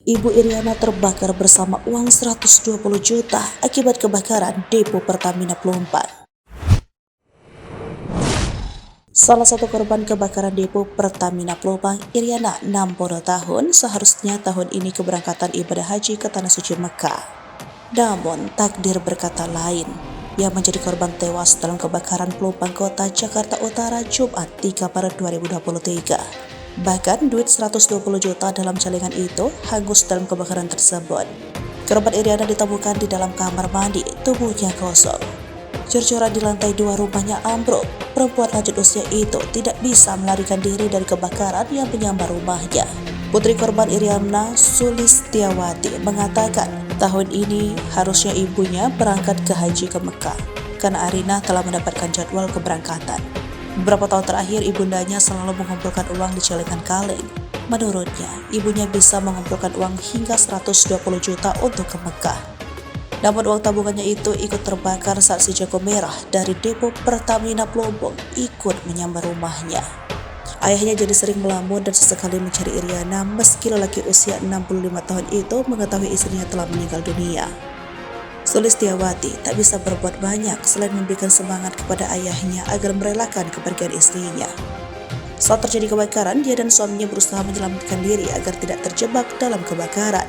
Ibu Iriana terbakar bersama uang 120 juta akibat kebakaran depo Pertamina Pelumpang. Salah satu korban kebakaran depo Pertamina Pelumpang, Iriana, 60 tahun, seharusnya tahun ini keberangkatan ibadah haji ke Tanah Suci Mekah. Namun, takdir berkata lain. Ia menjadi korban tewas dalam kebakaran Pelumpang Kota Jakarta Utara Jumat 3 Maret 2023. Bahkan duit 120 juta dalam celengan itu hangus dalam kebakaran tersebut. Korban Iriana ditemukan di dalam kamar mandi, tubuhnya kosong. Cor-coran di lantai 2 rumahnya ambruk. Perempuan lanjut usia itu tidak bisa melarikan diri dari kebakaran yang menyambar rumahnya. Putri korban Iriana, Sulistiawati, mengatakan tahun ini harusnya ibunya berangkat ke haji ke Mekah karena Arina telah mendapatkan jadwal keberangkatan. Beberapa tahun terakhir ibundanya selalu mengumpulkan uang di celengan kaleng. Menurutnya, ibunya bisa mengumpulkan uang hingga 120 juta untuk ke Mekah. Namun uang tabungannya itu ikut terbakar saat si jago merah dari depo Pertamina Pelumpang ikut menyambar rumahnya. Ayahnya jadi sering melamun dan sesekali mencari Iriana meski lelaki usia 65 tahun itu mengetahui istrinya telah meninggal dunia. Sulistiawati tak bisa berbuat banyak selain memberikan semangat kepada ayahnya agar merelakan kepergian istrinya. Saat terjadi kebakaran, dia dan suaminya berusaha menyelamatkan diri agar tidak terjebak dalam kebakaran.